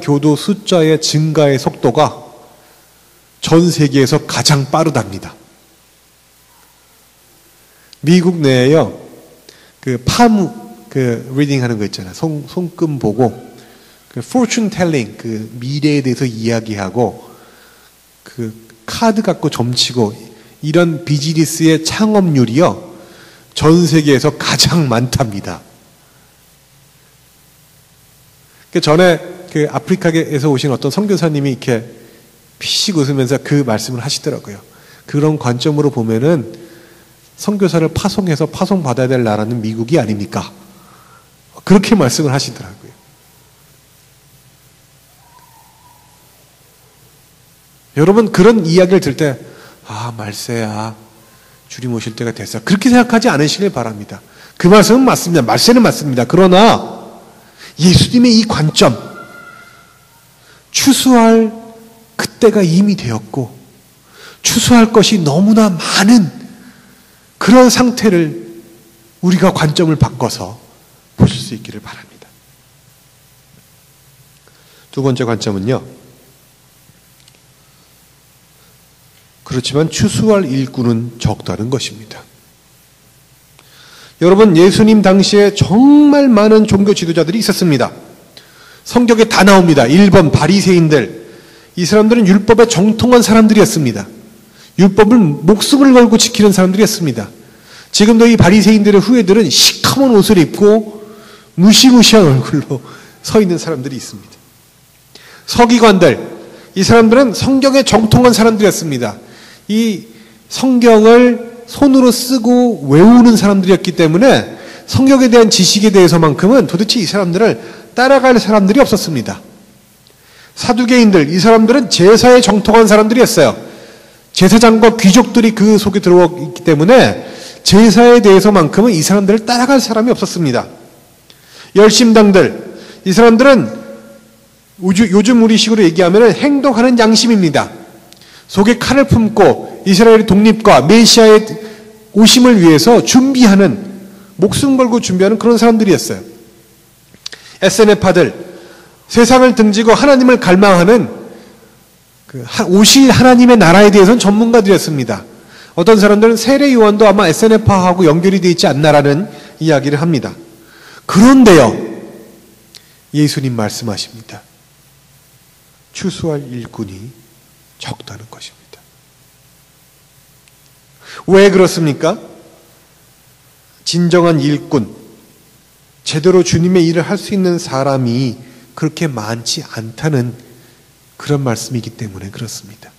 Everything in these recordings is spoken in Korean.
교도 숫자의 증가의 속도가 전 세계에서 가장 빠르답니다. 미국 내에요, 리딩 하는 거 있잖아요. 손금 보고, fortune telling, 미래에 대해서 이야기하고, 카드 갖고 점치고, 이런 비즈니스의 창업률이요, 전 세계에서 가장 많답니다. 전에 아프리카에서 오신 어떤 선교사님이 이렇게 피식 웃으면서 그 말씀을 하시더라고요. 그런 관점으로 보면은 선교사를 파송해서 파송받아야 될 나라는 미국이 아닙니까? 그렇게 말씀을 하시더라고요. 여러분, 그런 이야기를 들을 때, 말세야, 주님 오실 때가 됐어. 그렇게 생각하지 않으시길 바랍니다. 그 말씀은 맞습니다. 말세는 맞습니다. 그러나 예수님의 이 관점, 추수할 그때가 이미 되었고 추수할 것이 너무나 많은 그런 상태를 우리가 관점을 바꿔서 보실 수 있기를 바랍니다. 두 번째 관점은요, 그렇지만 추수할 일꾼은 적다는 것입니다. 여러분, 예수님 당시에 정말 많은 종교 지도자들이 있었습니다. 성경에 다 나옵니다. 1번 바리새인들. 이 사람들은 율법에 정통한 사람들이었습니다. 율법을 목숨을 걸고 지키는 사람들이었습니다. 지금도 이 바리새인들의 후예들은 시커먼 옷을 입고 무시무시한 얼굴로 서 있는 사람들이 있습니다. 서기관들, 이 사람들은 성경에 정통한 사람들이었습니다. 이 성경을 손으로 쓰고 외우는 사람들이었기 때문에 성경에 대한 지식에 대해서만큼은 도대체 이 사람들을 따라갈 사람들이 없었습니다. 사두개인들, 이 사람들은 제사에 정통한 사람들이었어요. 제사장과 귀족들이 그 속에 들어와 있기 때문에 제사에 대해서만큼은 이 사람들을 따라갈 사람이 없었습니다. 열심당들, 이 사람들은 요즘 우리 식으로 얘기하면 행동하는 양심입니다. 속에 칼을 품고 이스라엘의 독립과 메시아의 오심을 위해서 준비하는, 목숨 걸고 준비하는 그런 사람들이었어요. SNF파들, 세상을 등지고 하나님을 갈망하는 오실 하나님의 나라에 대해서는 전문가들이었습니다. 어떤 사람들은 세례 요한도 아마 SNF파하고 연결이 되어 있지 않나라는 이야기를 합니다. 그런데요, 예수님 말씀하십니다. 추수할 일꾼이 적다는 것입니다. 왜 그렇습니까? 진정한 일꾼, 제대로 주님의 일을 할 수 있는 사람이 그렇게 많지 않다는 그런 말씀이기 때문에 그렇습니다.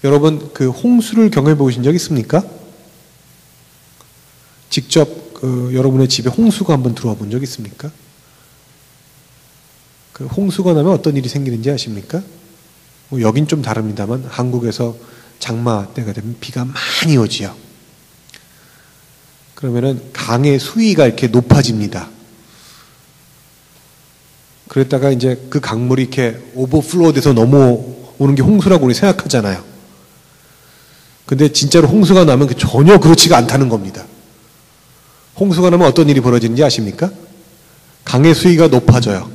여러분, 홍수를 경험해 보신 적 있습니까? 직접 여러분의 집에 홍수가 한번 들어와 본 적 있습니까? 홍수가 나면 어떤 일이 생기는지 아십니까? 여긴 좀 다릅니다만 한국에서 장마 때가 되면 비가 많이 오지요. 그러면은 강의 수위가 이렇게 높아집니다. 그랬다가 이제 그 강물이 이렇게 오버플로우 돼서 넘어오는 게 홍수라고 우리 생각하잖아요. 근데 진짜로 홍수가 나면 전혀 그렇지가 않다는 겁니다. 홍수가 나면 어떤 일이 벌어지는지 아십니까? 강의 수위가 높아져요.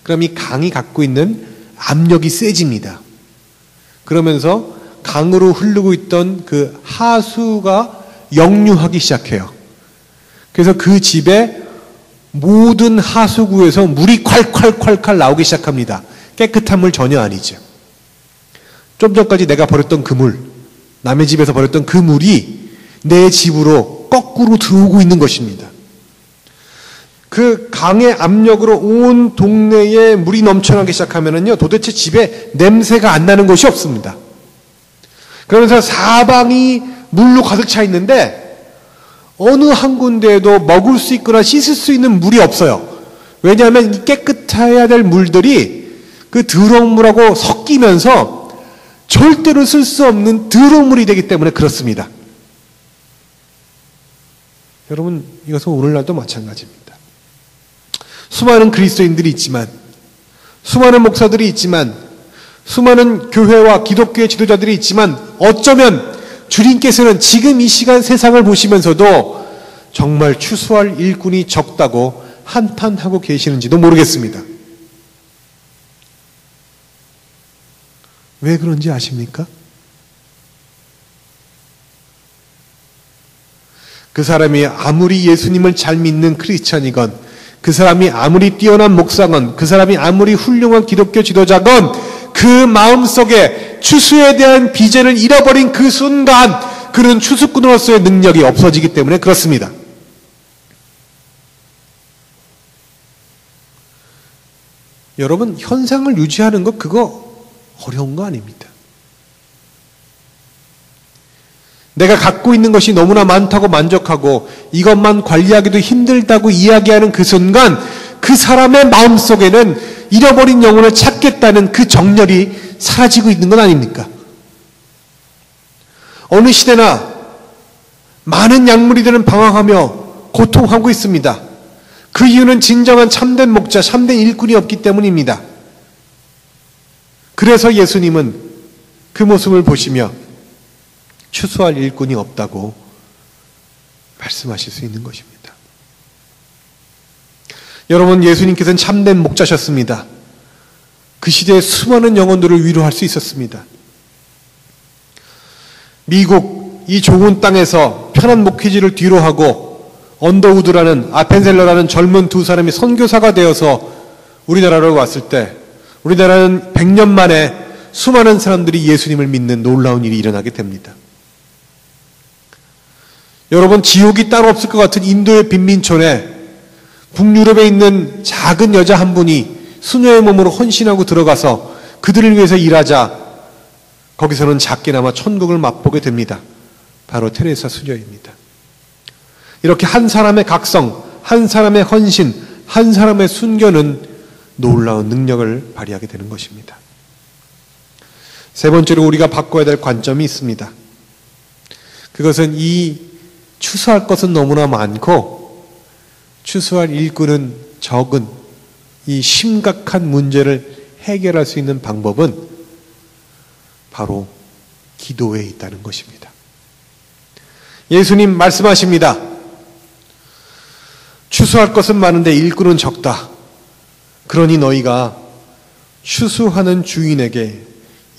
그럼 이 강이 갖고 있는 압력이 세집니다. 그러면서 강으로 흐르고 있던 그 하수가 역류하기 시작해요. 그래서 그 집에 모든 하수구에서 물이 콸콸콸콸 나오기 시작합니다. 깨끗한 물 전혀 아니죠. 좀 전까지 내가 버렸던 그 물, 남의 집에서 버렸던 그 물이 내 집으로 거꾸로 들어오고 있는 것입니다. 그 강의 압력으로 온 동네에 물이 넘쳐나기 시작하면은요, 도대체 집에 냄새가 안 나는 곳이 없습니다. 그러면서 사방이 물로 가득 차 있는데 어느 한 군데에도 먹을 수 있거나 씻을 수 있는 물이 없어요. 왜냐하면 이 깨끗해야 될 물들이 그 더러운 물하고 섞이면서 절대로 쓸 수 없는 더러운 물이 되기 때문에 그렇습니다. 여러분, 이것은 오늘날도 마찬가지입니다. 수많은 그리스도인들이 있지만, 수많은 목사들이 있지만, 수많은 교회와 기독교의 지도자들이 있지만, 어쩌면 주님께서는 지금 이 시간 세상을 보시면서도 정말 추수할 일꾼이 적다고 한탄하고 계시는지도 모르겠습니다. 왜 그런지 아십니까? 그 사람이 아무리 예수님을 잘 믿는 크리스천이건, 그 사람이 아무리 뛰어난 목사건, 그 사람이 아무리 훌륭한 기독교 지도자건, 그 마음속에 추수에 대한 비전을 잃어버린 그 순간 그는 추수꾼으로서의 능력이 없어지기 때문에 그렇습니다. 여러분, 현상을 유지하는 것 그거 어려운 거 아닙니다. 내가 갖고 있는 것이 너무나 많다고 만족하고 이것만 관리하기도 힘들다고 이야기하는 그 순간 그 사람의 마음속에는 잃어버린 영혼을 찾겠다는 그 정열이 사라지고 있는 건 아닙니까? 어느 시대나 많은 약물이들은 방황하며 고통하고 있습니다. 그 이유는 진정한 참된 목자, 참된 일꾼이 없기 때문입니다. 그래서 예수님은 그 모습을 보시며 추수할 일꾼이 없다고 말씀하실 수 있는 것입니다. 여러분, 예수님께서는 참된 목자셨습니다. 그 시대에 수많은 영혼들을 위로할 수 있었습니다. 미국 이 좋은 땅에서 편한 목회지를 뒤로하고 언더우드라는 아펜셀러라는 젊은 두 사람이 선교사가 되어서 우리나라로 왔을 때 우리나라는 100년 만에 수많은 사람들이 예수님을 믿는 놀라운 일이 일어나게 됩니다. 여러분, 지옥이 따로 없을 것 같은 인도의 빈민촌에 북유럽에 있는 작은 여자 한 분이 수녀의 몸으로 헌신하고 들어가서 그들을 위해서 일하자 거기서는 작게나마 천국을 맛보게 됩니다. 바로 테레사 수녀입니다. 이렇게 한 사람의 각성, 한 사람의 헌신, 한 사람의 순교는 놀라운 능력을 발휘하게 되는 것입니다. 세 번째로 우리가 바꿔야 될 관점이 있습니다. 그것은 이 추수할 것은 너무나 많고 추수할 일꾼은 적은 이 심각한 문제를 해결할 수 있는 방법은 바로 기도에 있다는 것입니다. 예수님 말씀하십니다. 추수할 것은 많은데 일꾼은 적다. 그러니 너희가 추수하는 주인에게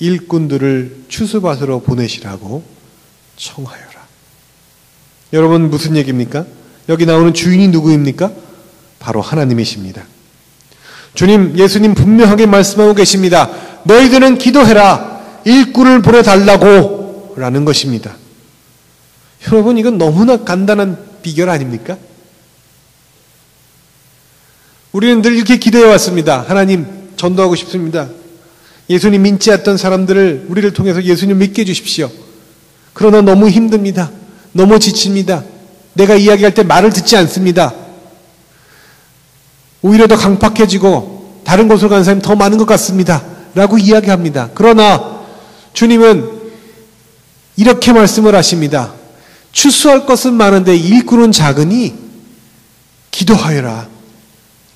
일꾼들을 추수밭으로 보내시라고 청하여라. 여러분, 무슨 얘기입니까? 여기 나오는 주인이 누구입니까? 바로 하나님이십니다. 주님, 예수님 분명하게 말씀하고 계십니다. 너희들은 기도해라. 일꾼을 보내달라고 라는 것입니다. 여러분, 이건 너무나 간단한 비결 아닙니까? 우리는 늘 이렇게 기도해 왔습니다. 하나님, 전도하고 싶습니다. 예수님 믿지 않던 사람들을 우리를 통해서 예수님 믿게 해주십시오. 그러나 너무 힘듭니다. 너무 지칩니다. 내가 이야기할 때 말을 듣지 않습니다. 오히려 더 강팍해지고 다른 곳으로 가는 사람이 더 많은 것 같습니다. 라고 이야기합니다. 그러나 주님은 이렇게 말씀을 하십니다. 추수할 것은 많은데 일꾼은 작으니 기도하여라.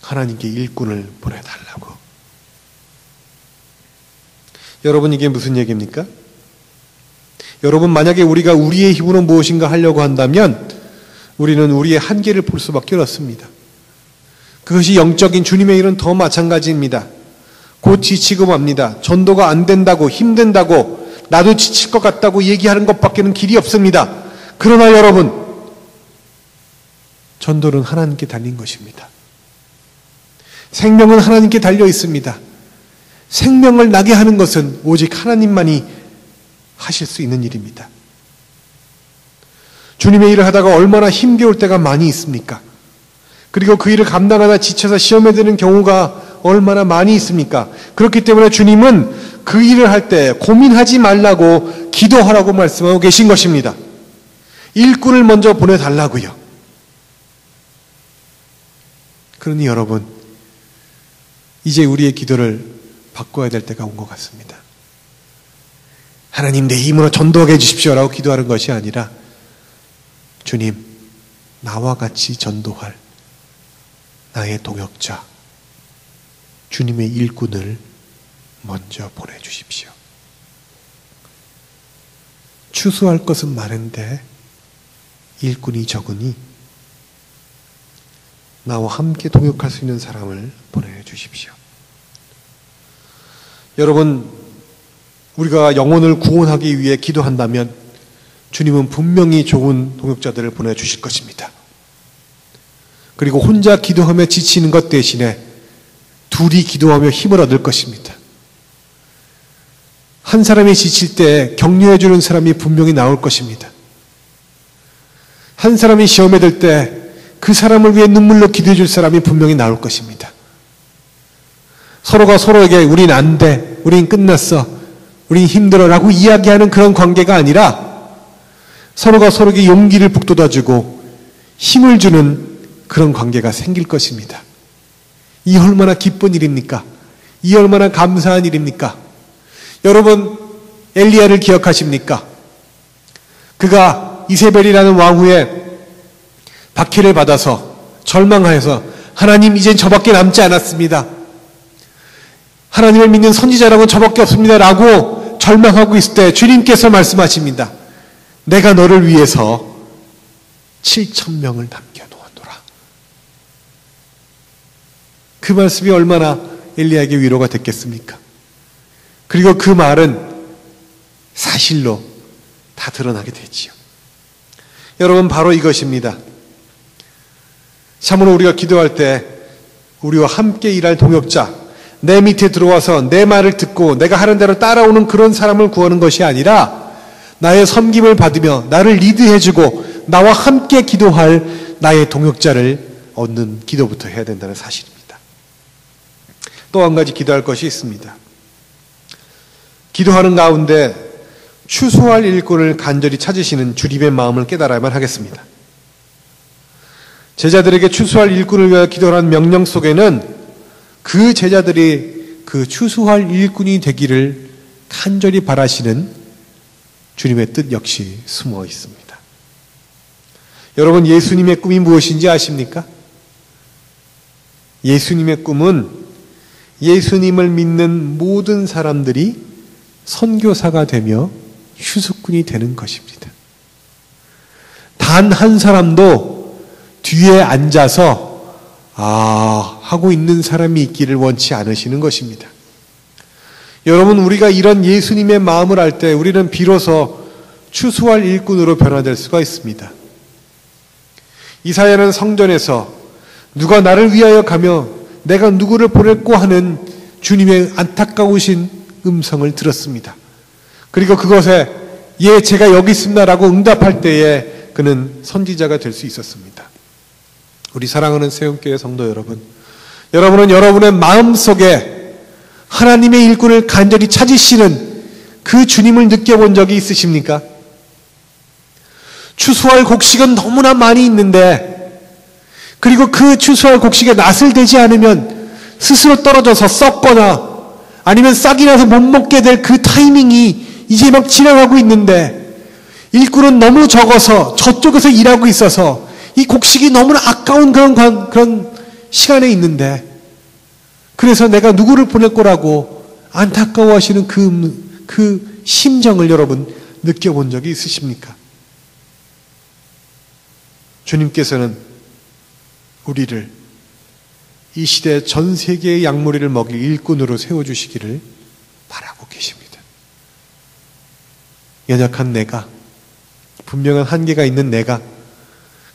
하나님께 일꾼을 보내달라고. 여러분, 이게 무슨 얘기입니까? 여러분, 만약에 우리가 우리의 힘으로 무엇인가 하려고 한다면 우리는 우리의 한계를 볼 수밖에 없습니다. 그것이 영적인 주님의 일은 더 마찬가지입니다. 곧 지치고 맙니다. 전도가 안 된다고, 힘든다고, 나도 지칠 것 같다고 얘기하는 것밖에는 길이 없습니다. 그러나 여러분, 전도는 하나님께 달린 것입니다. 생명은 하나님께 달려 있습니다. 생명을 나게 하는 것은 오직 하나님만이 하실 수 있는 일입니다. 주님의 일을 하다가 얼마나 힘겨울 때가 많이 있습니까? 그리고 그 일을 감당하다 지쳐서 시험에 드는 경우가 얼마나 많이 있습니까? 그렇기 때문에 주님은 그 일을 할 때 고민하지 말라고 기도하라고 말씀하고 계신 것입니다. 일꾼을 먼저 보내달라고요. 그러니 여러분, 이제 우리의 기도를 바꿔야 될 때가 온 것 같습니다. 하나님, 내 힘으로 전도하게 해주십시오라고 기도하는 것이 아니라 주님, 나와 같이 전도할 나의 동역자, 주님의 일꾼을 먼저 보내주십시오. 추수할 것은 많은데 일꾼이 적으니 나와 함께 동역할 수 있는 사람을 보내주십시오. 여러분, 우리가 영혼을 구원하기 위해 기도한다면 주님은 분명히 좋은 동역자들을 보내주실 것입니다. 그리고 혼자 기도하며 지치는 것 대신에 둘이 기도하며 힘을 얻을 것입니다. 한 사람이 지칠 때 격려해 주는 사람이 분명히 나올 것입니다. 한 사람이 시험에 들 때 그 사람을 위해 눈물로 기도해 줄 사람이 분명히 나올 것입니다. 서로가 서로에게 우린 안 돼, 우린 끝났어, 우린 힘들어 라고 이야기하는 그런 관계가 아니라 서로가 서로에게 용기를 북돋아주고 힘을 주는 그런 관계가 생길 것입니다. 이 얼마나 기쁜 일입니까? 이 얼마나 감사한 일입니까? 여러분, 엘리야를 기억하십니까? 그가 이세벨이라는 왕후의 박해를 받아서 절망하여서 하나님, 이젠 저밖에 남지 않았습니다. 하나님을 믿는 선지자라고는 저밖에 없습니다 라고 절망하고 있을 때 주님께서 말씀하십니다. 내가 너를 위해서 7,000명을 남겨놓았노라. 그 말씀이 얼마나 엘리야에게 위로가 됐겠습니까? 그리고 그 말은 사실로 다 드러나게 되지요. 여러분, 바로 이것입니다. 참으로 우리가 기도할 때 우리와 함께 일할 동역자, 내 밑에 들어와서 내 말을 듣고 내가 하는 대로 따라오는 그런 사람을 구하는 것이 아니라 나의 섬김을 받으며 나를 리드해주고 나와 함께 기도할 나의 동역자를 얻는 기도부터 해야 된다는 사실입니다. 또 한 가지 기도할 것이 있습니다. 기도하는 가운데 추수할 일꾼을 간절히 찾으시는 주님의 마음을 깨달아야만 하겠습니다. 제자들에게 추수할 일꾼을 위하여 기도하는 명령 속에는 그 제자들이 그 추수할 일꾼이 되기를 간절히 바라시는 주님의 뜻 역시 숨어 있습니다. 여러분, 예수님의 꿈이 무엇인지 아십니까? 예수님의 꿈은 예수님을 믿는 모든 사람들이 선교사가 되며 휴수꾼이 되는 것입니다. 단 한 사람도 뒤에 앉아서 하고 있는 사람이 있기를 원치 않으시는 것입니다. 여러분, 우리가 이런 예수님의 마음을 알 때 우리는 비로소 추수할 일꾼으로 변화될 수가 있습니다. 이사야는 성전에서 누가 나를 위하여 가며 내가 누구를 보낼꼬 하는 주님의 안타까우신 음성을 들었습니다. 그리고 그것에 예, 제가 여기 있습니다 라고 응답할 때에 그는 선지자가 될 수 있었습니다. 우리 사랑하는 세움교회 성도 여러분, 여러분은 여러분의 마음속에 하나님의 일꾼을 간절히 찾으시는 그 주님을 느껴본 적이 있으십니까? 추수할 곡식은 너무나 많이 있는데, 그리고 그 추수할 곡식에 낫을 대지 않으면 스스로 떨어져서 썩거나 아니면 싹이 나서 못 먹게 될 그 타이밍이 이제 막 지나가고 있는데, 일꾼은 너무 적어서 저쪽에서 일하고 있어서 이 곡식이 너무나 아까운 그런 시간에 있는데, 그래서 내가 누구를 보낼 거라고 안타까워하시는 그 심정을 여러분 느껴본 적이 있으십니까? 주님께서는 우리를 이 시대 전 세계의 양무리를 먹일 일꾼으로 세워주시기를 바라고 계십니다. 연약한 내가, 분명한 한계가 있는 내가,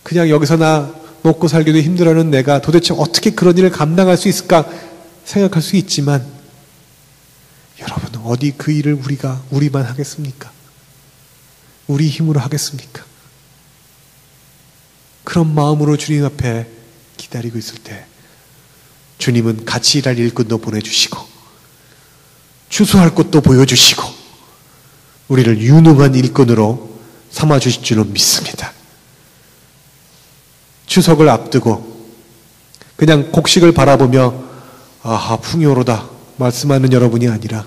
그냥 여기서 나 먹고 살기도 힘들어하는 내가 도대체 어떻게 그런 일을 감당할 수 있을까 생각할 수 있지만, 여러분, 어디 그 일을 우리만 하겠습니까? 우리 힘으로 하겠습니까? 그런 마음으로 주님 앞에 기다리고 있을 때 주님은 같이 일할 일꾼도 보내주시고 추수할 곳도 보여주시고 우리를 유능한 일꾼으로 삼아주실 줄로 믿습니다. 추석을 앞두고 그냥 곡식을 바라보며 아하 풍요로다 말씀하는 여러분이 아니라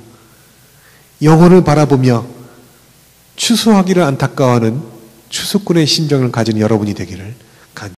영혼을 바라보며 추수하기를 안타까워하는 추수꾼의 심정을 가진 여러분이 되기를